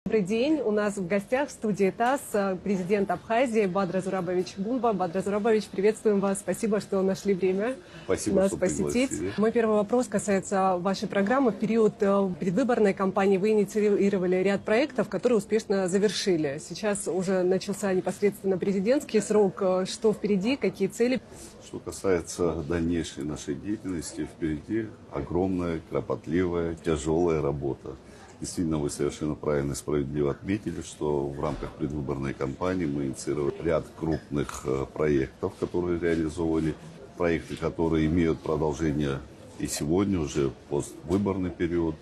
Добрый день. У нас в гостях в студии ТАСС президент Абхазии Бадра Зурабович Бунба. Бадра Зурабович, приветствуем вас. Спасибо, что нашли время Спасибо, нас что посетить. пригласили. Мой первый вопрос касается вашей программы. В период предвыборной кампании вы инициировали ряд проектов, которые успешно завершили. Сейчас уже начался непосредственно президентский срок. Что впереди, какие цели? Что касается дальнейшей нашей деятельности, впереди огромная, кропотливая, тяжелая работа. Действительно, вы совершенно правильно и справедливо отметили, что в рамках предвыборной кампании мы инициировали ряд крупных проектов, которые реализовывали, проекты, которые имеют продолжение и сегодня, уже поствыборный период.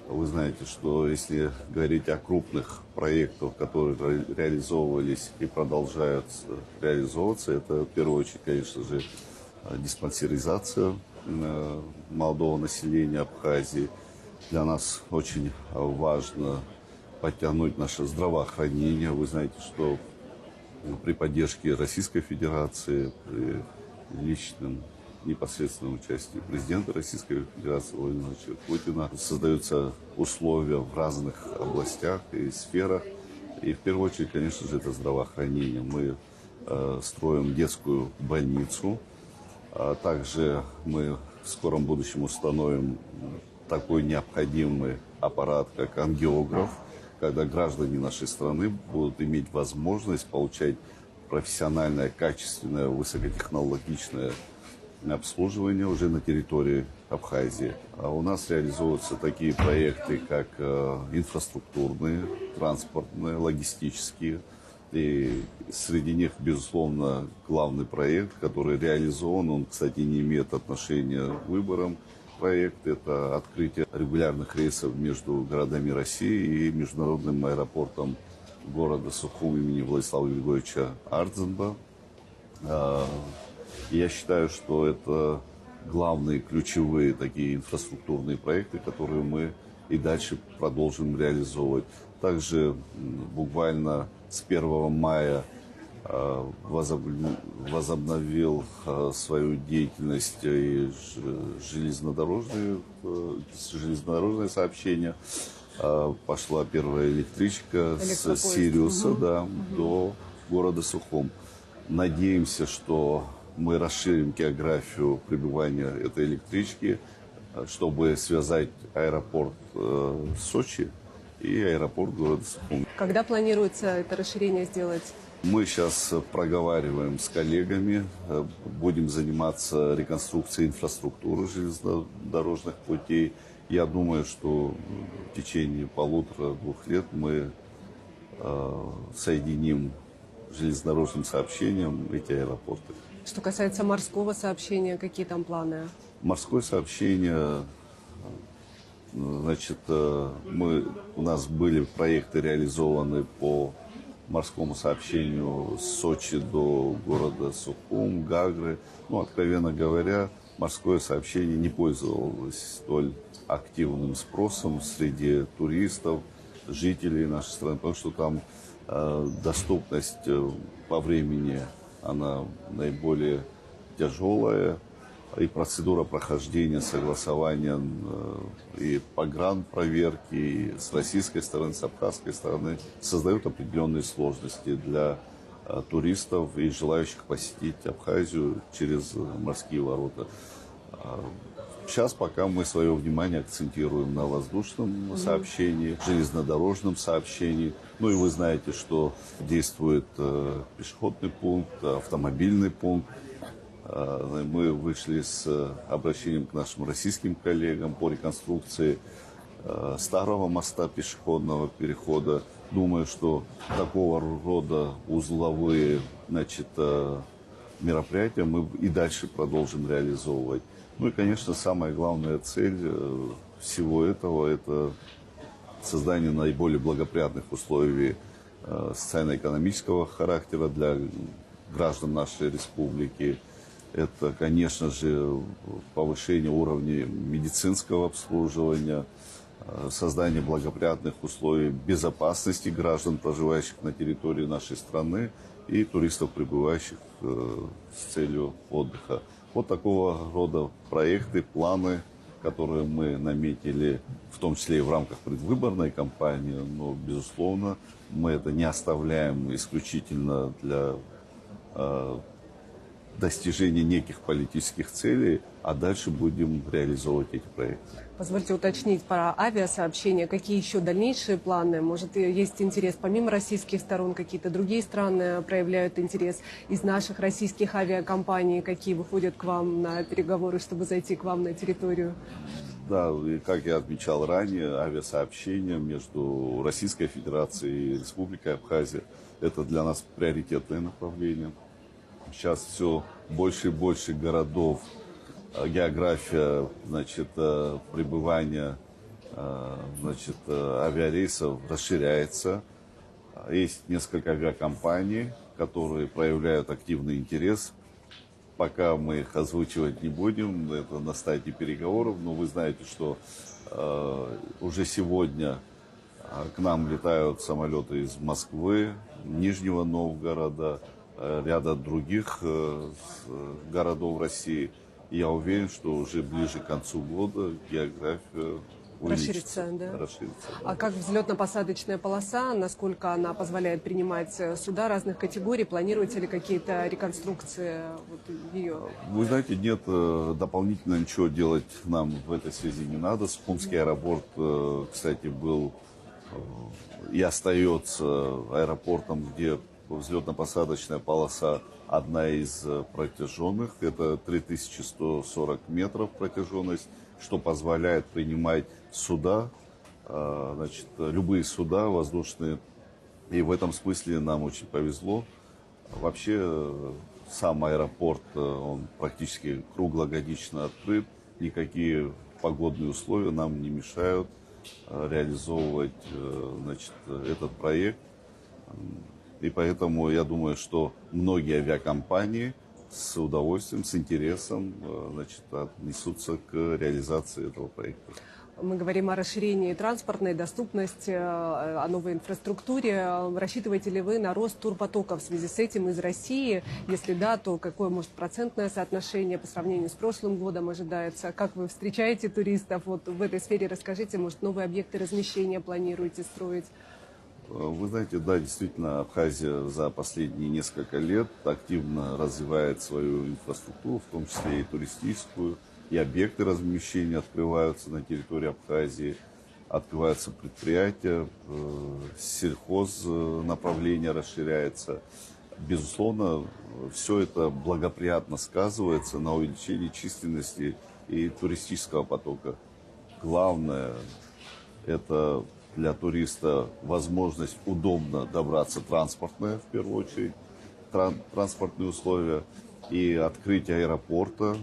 Вы знаете, что если говорить о крупных проектах, которые реализовывались и продолжают реализовываться, это в первую очередь, конечно же, диспансеризация молодого населения Абхазии. Для нас очень важно подтянуть наше здравоохранение. Вы знаете, что при поддержке Российской Федерации, при личном непосредственном участии президента Российской Федерации Владимира Путина создаются условия в разных областях и сферах. И в первую очередь, конечно же, это здравоохранение. Мы строим детскую больницу. Также мы в скором будущем установим такой необходимый аппарат, как ангиограф, когда граждане нашей страны будут иметь возможность получать профессиональное, качественное, высокотехнологичное обслуживание уже на территории Абхазии. А у нас реализуются такие проекты, как инфраструктурные, транспортные, логистические. И среди них, безусловно, главный проект, который реализован, он, кстати, не имеет отношения к выборам. Проект – это открытие регулярных рейсов между городами России и международным аэропортом города Сухум имени Владислава Григорьевича Ардзенба. Я считаю, что это главные ключевые такие инфраструктурные проекты, которые мы и дальше продолжим реализовывать. Также буквально с 1 мая возобновил свою деятельность и железнодорожное сообщение. Пошла первая электричка с Сириуса до города Сухум. Надеемся, что мы расширим географию пребывания этой электрички, чтобы связать аэропорт Сочи и аэропорт города Сухум. Когда планируется это расширение сделать? Мы сейчас проговариваем с коллегами, будем заниматься реконструкцией инфраструктуры железнодорожных путей. Я думаю, что в течение 1,5-2 лет мы соединим железнодорожным сообщением эти аэропорты. Что касается морского сообщения, какие там планы? Морское сообщение, значит, у нас были проекты реализованы по морскому сообщению с Сочи до города Сухум, Гагры. Откровенно говоря, морское сообщение не пользовалось столь активным спросом среди туристов, жителей нашей страны, потому что там доступность по времени, она наиболее тяжелая, и процедура прохождения, согласования и погранпроверки и с российской стороны, с абхазской стороны создает определенные сложности для туристов и желающих посетить Абхазию через морские ворота. Сейчас пока мы свое внимание акцентируем на воздушном сообщении, железнодорожном сообщении. И вы знаете, что действует пешеходный пункт, автомобильный пункт. Мы вышли с обращением к нашим российским коллегам по реконструкции старого моста пешеходного перехода. Думаю, что такого рода узловые мероприятия мы и дальше продолжим реализовывать. И, конечно, самая главная цель всего этого – это создание наиболее благоприятных условий социально-экономического характера для граждан нашей республики. Это, конечно же, повышение уровня медицинского обслуживания, создание благоприятных условий безопасности граждан, проживающих на территории нашей страны, и туристов, прибывающих с целью отдыха. Вот такого рода проекты, планы которую мы наметили, в том числе и в рамках предвыборной кампании, но, безусловно, мы это не оставляем исключительно для достижения неких политических целей, а дальше будем реализовывать эти проекты. Позвольте уточнить про авиасообщения. Какие еще дальнейшие планы? Может, есть интерес помимо российских сторон, какие-то другие страны проявляют интерес из наших российских авиакомпаний, какие выходят к вам на переговоры, чтобы зайти к вам на территорию? Да, и как я отмечал ранее, авиасообщения между Российской Федерацией и Республикой Абхазия – это для нас приоритетное направление. Сейчас все больше и больше городов, география, значит, пребывания, значит, авиарейсов расширяется. Есть несколько авиакомпаний, которые проявляют активный интерес. Пока мы их озвучивать не будем, это на стадии переговоров, но вы знаете, что уже сегодня к нам летают самолеты из Москвы, Нижнего Новгорода, ряда других городов России. И я уверен, что уже ближе к концу года география Расширится, да? Расширится, да. А как взлетно-посадочная полоса, насколько она позволяет принимать суда разных категорий? Планируете ли какие-то реконструкции ее? Вы знаете, нет, дополнительно ничего делать нам в этой связи не надо. Сухумский аэропорт, кстати, был и остается аэропортом, где взлетно-посадочная полоса одна из протяженных. Это 3140 метров протяженность, что позволяет принимать суда, значит, любые суда воздушные. И в этом смысле нам очень повезло. Вообще сам аэропорт, он практически круглогодично открыт. Никакие погодные условия нам не мешают реализовывать, значит, этот проект. И поэтому я думаю, что многие авиакомпании с удовольствием, с интересом, значит, отнесутся к реализации этого проекта. Мы говорим о расширении транспортной доступности, о новой инфраструктуре. Рассчитываете ли вы на рост турпотока в связи с этим из России? Если да, то какое, может, процентное соотношение по сравнению с прошлым годом ожидается? Как вы встречаете туристов? Вот в этой сфере расскажите, может, новые объекты размещения планируете строить? Вы знаете, да, действительно, Абхазия за последние несколько лет активно развивает свою инфраструктуру, в том числе и туристическую, и объекты размещения открываются на территории Абхазии, открываются предприятия, сельхоз направление расширяется. Безусловно, все это благоприятно сказывается на увеличении численности и туристического потока. Главное – это для туриста возможность удобно добраться, транспортная, в первую очередь, транспортные условия, и открытие аэропорта,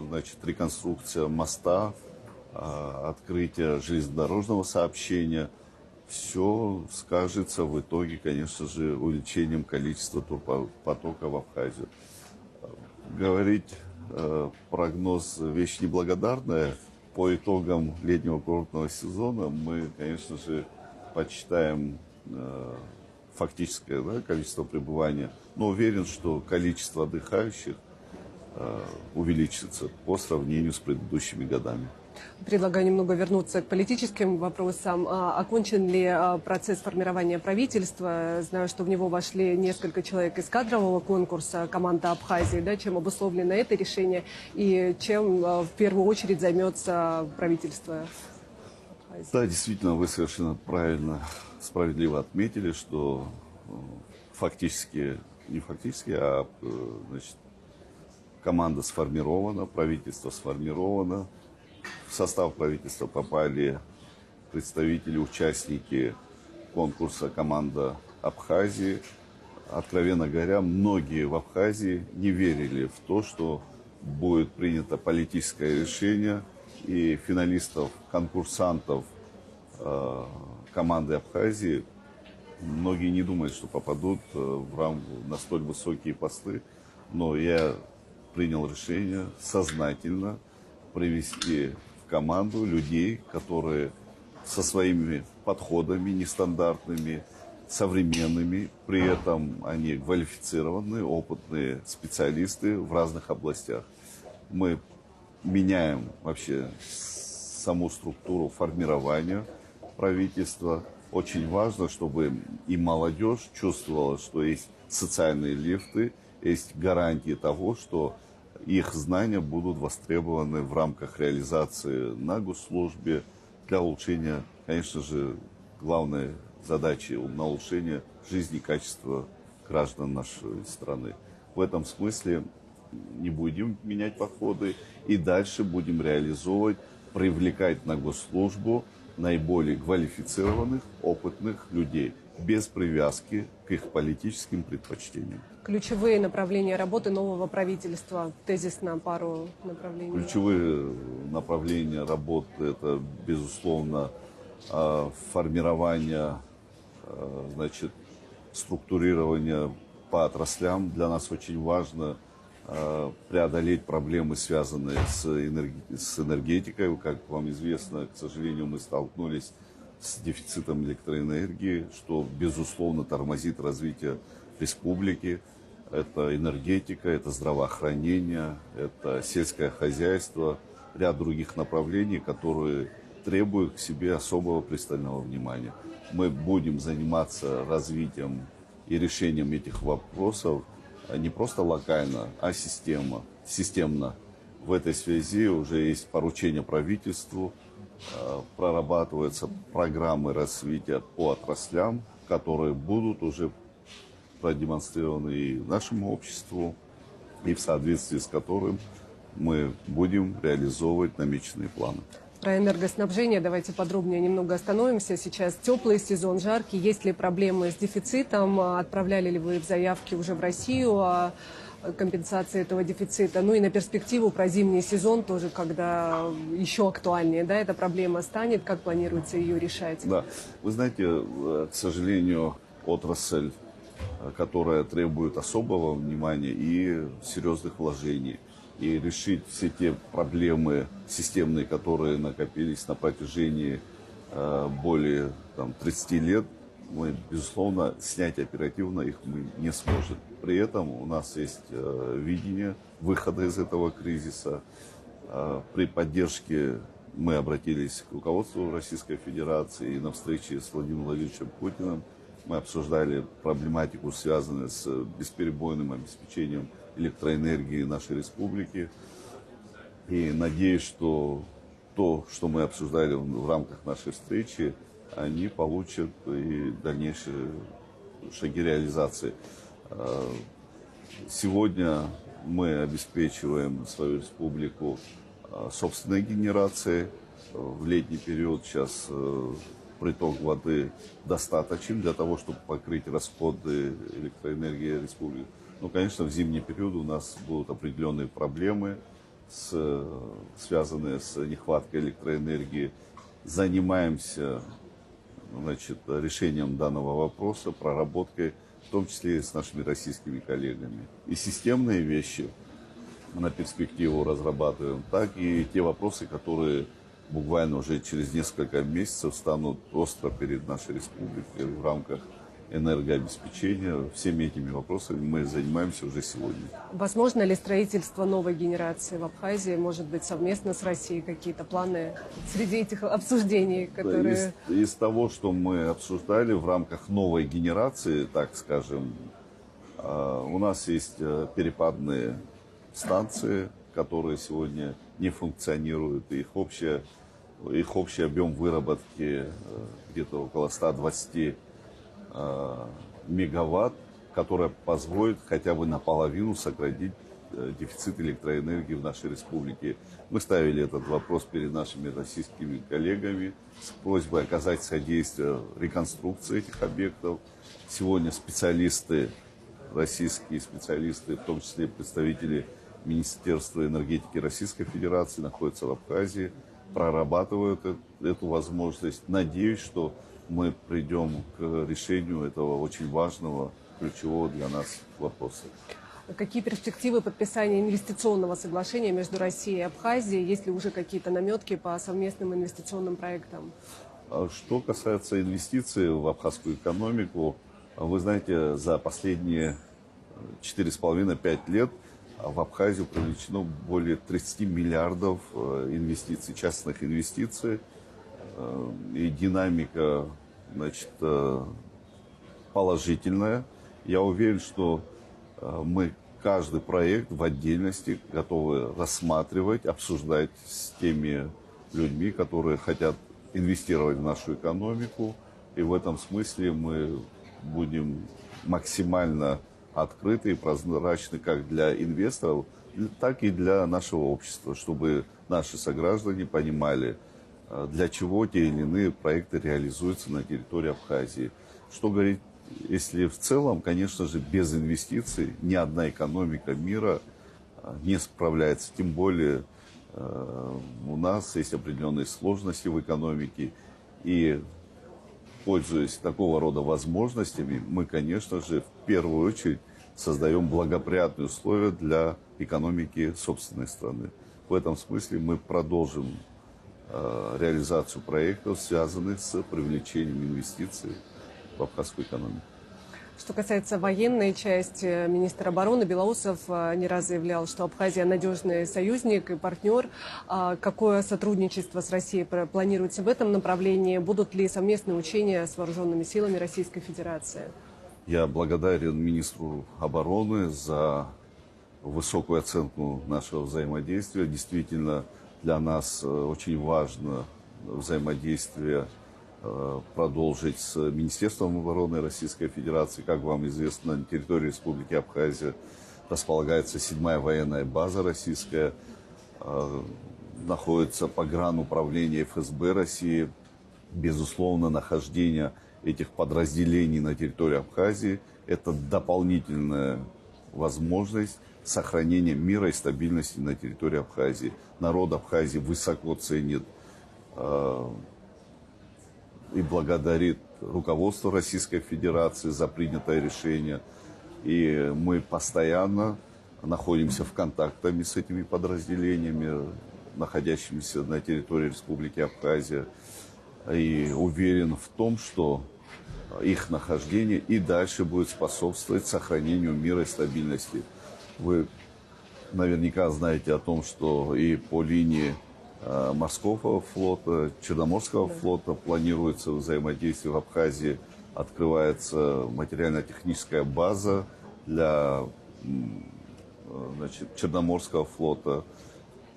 значит, реконструкция моста, открытие железнодорожного сообщения. Все скажется в итоге, конечно же, увеличением количества турпотока в Абхазию. Говорить прогноз – вещь неблагодарная. По итогам летнего курортного сезона мы, конечно же, подсчитаем фактическое, да, количество пребывания, но уверен, что количество отдыхающих увеличится по сравнению с предыдущими годами. Предлагаю немного вернуться к политическим вопросам. Окончен ли процесс формирования правительства? Знаю, что в него вошли несколько человек из кадрового конкурса, команда Абхазии. Да, чем обусловлено это решение и чем в первую очередь займется правительство Абхазии? Да, действительно, вы совершенно правильно, справедливо отметили, что фактически, не фактически, а значит, команда сформирована, правительство сформировано. В состав правительства попали представители, участники конкурса «Команда Абхазии». Откровенно говоря, многие в Абхазии не верили в то, что будет принято политическое решение, и финалистов, конкурсантов команды Абхазии многие не думают, что попадут на столь высокие посты. Но я принял решение сознательно привести в команду людей, которые со своими подходами нестандартными, современными, при этом они квалифицированные, опытные специалисты в разных областях. Мы меняем вообще саму структуру формирования правительства. Очень важно, чтобы и молодежь чувствовала, что есть социальные лифты, есть гарантии того, что их знания будут востребованы в рамках реализации на госслужбе для улучшения, конечно же, главной задачи на улучшение жизни и качества граждан нашей страны. В этом смысле не будем менять подходы и дальше будем реализовывать, привлекать на госслужбу наиболее квалифицированных, опытных людей, без привязки к их политическим предпочтениям. Ключевые направления работы нового правительства, тезисно пару направлений. Ключевые направления работы – это, безусловно, формирование, значит, структурирование по отраслям. Для нас очень важно преодолеть проблемы, связанные с энергетикой. Как вам известно, к сожалению, мы столкнулись с дефицитом электроэнергии, что, безусловно, тормозит развитие республики. Это энергетика, это здравоохранение, это сельское хозяйство, ряд других направлений, которые требуют к себе особого пристального внимания. Мы будем заниматься развитием и решением этих вопросов не просто локально, а системно. В этой связи уже есть поручение правительству, прорабатываются программы развития по отраслям, которые будут уже продемонстрированы и нашему обществу, и в соответствии с которым мы будем реализовывать намеченные планы. Про энергоснабжение давайте подробнее немного остановимся. Сейчас теплый сезон, жаркий. Есть ли проблемы с дефицитом? Отправляли ли вы заявки уже в Россию о компенсации этого дефицита? Ну и на перспективу про зимний сезон тоже, когда еще актуальнее, да, эта проблема станет. Как планируется ее решать? Да, вы знаете, к сожалению, отрасль, которая требует особого внимания и серьезных вложений. И решить все те проблемы системные, которые накопились на протяжении более 30 лет, мы, безусловно, снять оперативно их мы не сможем. При этом у нас есть видение выхода из этого кризиса. При поддержке мы обратились к руководству Российской Федерации и на встрече с Владимиром Владимировичем Путиным мы обсуждали проблематику, связанную с бесперебойным обеспечением электроэнергии нашей республики. И надеюсь, что то, что мы обсуждали в рамках нашей встречи, они получат и дальнейшие шаги реализации. Сегодня мы обеспечиваем свою республику собственной генерацией. В летний период сейчас приток воды достаточен для того, чтобы покрыть расходы электроэнергии республики. Ну, конечно, в зимний период у нас будут определенные проблемы, связанные с нехваткой электроэнергии. Занимаемся, значит, решением данного вопроса, проработкой, в том числе и с нашими российскими коллегами. И системные вещи на перспективу разрабатываем, так и те вопросы, которые буквально уже через несколько месяцев станут остро перед нашей республикой в рамках энергообеспечения. Всеми этими вопросами мы занимаемся уже сегодня. Возможно ли строительство новой генерации в Абхазии? Может быть, совместно с Россией какие-то планы среди этих обсуждений, которые... Из того, что мы обсуждали в рамках новой генерации, так скажем, у нас есть перепадные станции, которые сегодня не функционируют. Их общий объем выработки где-то около 120 мегаватт, которая позволит хотя бы наполовину сократить дефицит электроэнергии в нашей республике. Мы ставили этот вопрос перед нашими российскими коллегами с просьбой оказать содействие реконструкции этих объектов. Сегодня специалисты, российские специалисты, в том числе представители Министерства энергетики Российской Федерации, находятся в Абхазии, прорабатывают эту возможность. Надеюсь, что мы придем к решению этого очень важного, ключевого для нас вопроса. Какие перспективы подписания инвестиционного соглашения между Россией и Абхазией? Есть ли уже какие-то наметки по совместным инвестиционным проектам? Что касается инвестиций в абхазскую экономику, вы знаете, за последние 4,5-5 лет в Абхазию привлечено более 30 миллиардов инвестиций, частных инвестиций. И динамика, значит, положительная. Я уверен, что мы каждый проект в отдельности готовы рассматривать, обсуждать с теми людьми, которые хотят инвестировать в нашу экономику. И в этом смысле мы будем максимально открыты и прозрачны как для инвесторов, так и для нашего общества, чтобы наши сограждане понимали, для чего те или иные проекты реализуются на территории Абхазии. Что говорить, если в целом, конечно же, без инвестиций ни одна экономика мира не справляется. Тем более у нас есть определенные сложности в экономике. И, пользуясь такого рода возможностями, мы, конечно же, в первую очередь создаем благоприятные условия для экономики собственной страны. В этом смысле мы продолжим реализацию проектов, связанных с привлечением инвестиций в абхазскую экономику. Что касается военной части, министр обороны Белоусов не раз заявлял, что Абхазия надежный союзник и партнер. Какое сотрудничество с Россией планируется в этом направлении? Будут ли совместные учения с вооруженными силами Российской Федерации? Я благодарен министру обороны за высокую оценку нашего взаимодействия. Действительно, для нас очень важно взаимодействие продолжить с Министерством обороны Российской Федерации. Как вам известно, на территории Республики Абхазия располагается 7-я военная база российская, находится погрануправление ФСБ России. Безусловно, нахождение этих подразделений на территории Абхазии – это дополнительная возможность сохранения мира и стабильности на территории Абхазии. Народ Абхазии высоко ценит и благодарит руководство Российской Федерации за принятое решение. И мы постоянно находимся в контактах с этими подразделениями, находящимися на территории Республики Абхазия. И уверен в том, что их нахождение и дальше будет способствовать сохранению мира и стабильности. Вы наверняка знаете о том, что и по линии морского флота, Черноморского флота планируется взаимодействие в Абхазии. Открывается материально-техническая база для Черноморского флота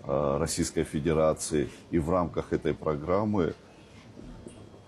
Российской Федерации. И в рамках этой программы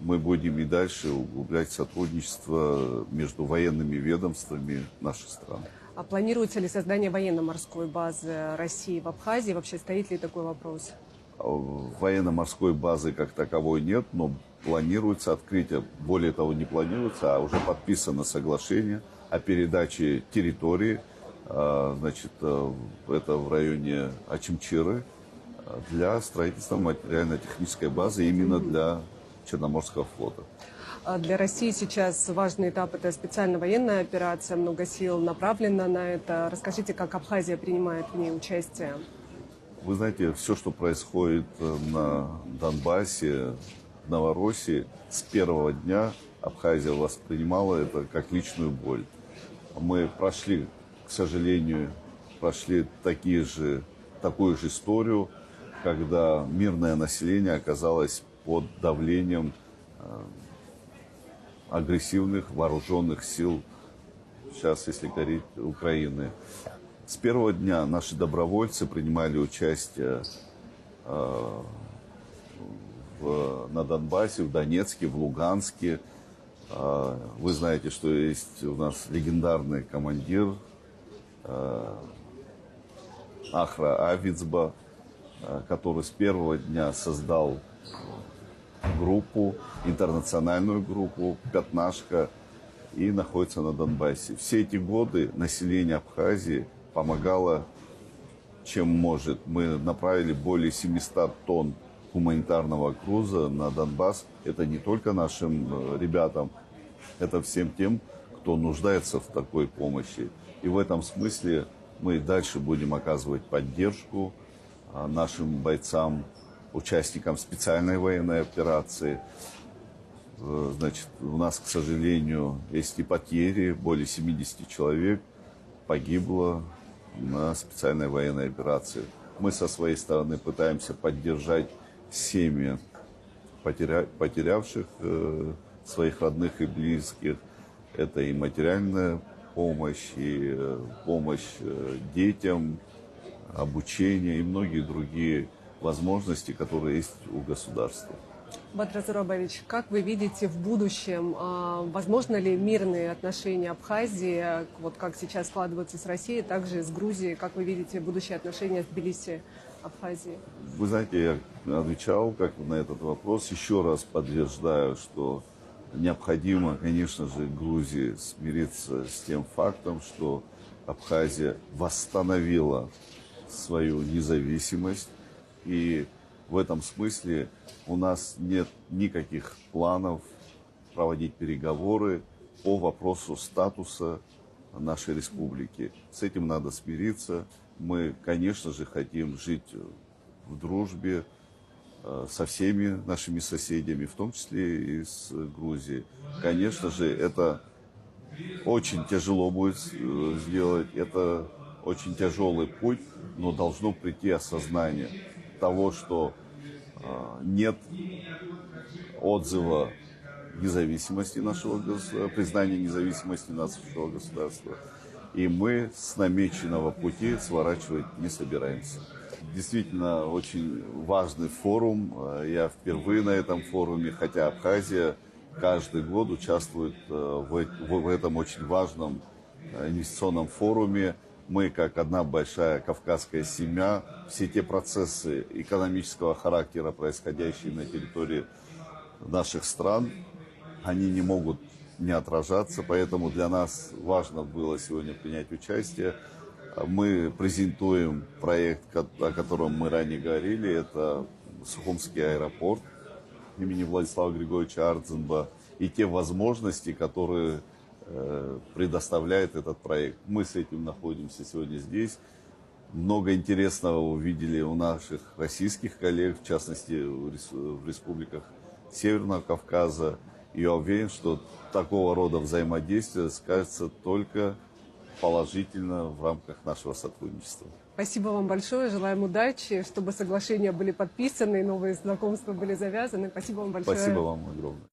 мы будем и дальше углублять сотрудничество между военными ведомствами наших стран. А планируется ли создание военно-морской базы России в Абхазии? Вообще стоит ли такой вопрос? Военно-морской базы как таковой нет, но планируется открытие. Более того, не планируется, а уже подписано соглашение о передаче территории. Значит, это в районе Очимчиры для строительства материально-технической базы именно для Черноморского флота. Для России сейчас важный этап – это специальная военная операция. Много сил направлено на это. Расскажите, как Абхазия принимает в ней участие? Вы знаете, все, что происходит на Донбассе, в Новороссии, с первого дня Абхазия воспринимала это как личную боль. Мы прошли, к сожалению, такую же историю, когда мирное население оказалось под давлением агрессивных вооруженных сил, сейчас, если говорить, Украины. С первого дня наши добровольцы принимали участие на Донбассе, в Донецке, в Луганске. Вы знаете, что есть у нас легендарный командир Ахра Авицба, который с первого дня создал группу, интернациональную группу «Пятнашка» и находится на Донбассе. Все эти годы население Абхазии помогало, чем может. Мы направили более 700 тонн гуманитарного груза на Донбасс. Это не только нашим ребятам, это всем тем, кто нуждается в такой помощи. И в этом смысле мы дальше будем оказывать поддержку нашим бойцам, участникам специальной военной операции. Значит, у нас, к сожалению, есть и потери, более 70 человек погибло на специальной военной операции. Мы со своей стороны пытаемся поддержать семьи потерявших своих родных и близких. Это и материальная помощь, и помощь детям, обучение и многие другие возможности, которые есть у государства. Бадрат Зурабович, как вы видите в будущем, возможно ли мирные отношения Абхазии, вот как сейчас складываются с Россией, также с Грузией, как вы видите будущие отношения с Тбилиси, Абхазии? Вы знаете, я отвечал как на этот вопрос. Еще раз подтверждаю, что необходимо, конечно же, Грузии смириться с тем фактом, что Абхазия восстановила свою независимость. И в этом смысле у нас нет никаких планов проводить переговоры по вопросу статуса нашей республики. С этим надо смириться. Мы, конечно же, хотим жить в дружбе со всеми нашими соседями, в том числе и с Грузией. Конечно же, это очень тяжело будет сделать, это очень тяжелый путь, но должно прийти осознание того, что нет отзыва независимости нашего государства, признания независимости нашего государства. И мы с намеченного пути сворачивать не собираемся. Действительно, очень важный форум. Я впервые на этом форуме, хотя Абхазия каждый год участвует в этом очень важном инвестиционном форуме. Мы, как одна большая кавказская семья, все те процессы экономического характера, происходящие на территории наших стран, они не могут не отражаться, поэтому для нас важно было сегодня принять участие. Мы презентуем проект, о котором мы ранее говорили, это Сухумский аэропорт имени Владислава Григорьевича Ардзинба и те возможности, которые предоставляет этот проект. Мы с этим находимся сегодня здесь. Много интересного увидели у наших российских коллег, в частности в республиках Северного Кавказа. И я уверен, что такого рода взаимодействие скажется только положительно в рамках нашего сотрудничества. Спасибо вам большое, желаем удачи, чтобы соглашения были подписаны, новые знакомства были завязаны. Спасибо вам большое. Спасибо вам огромное.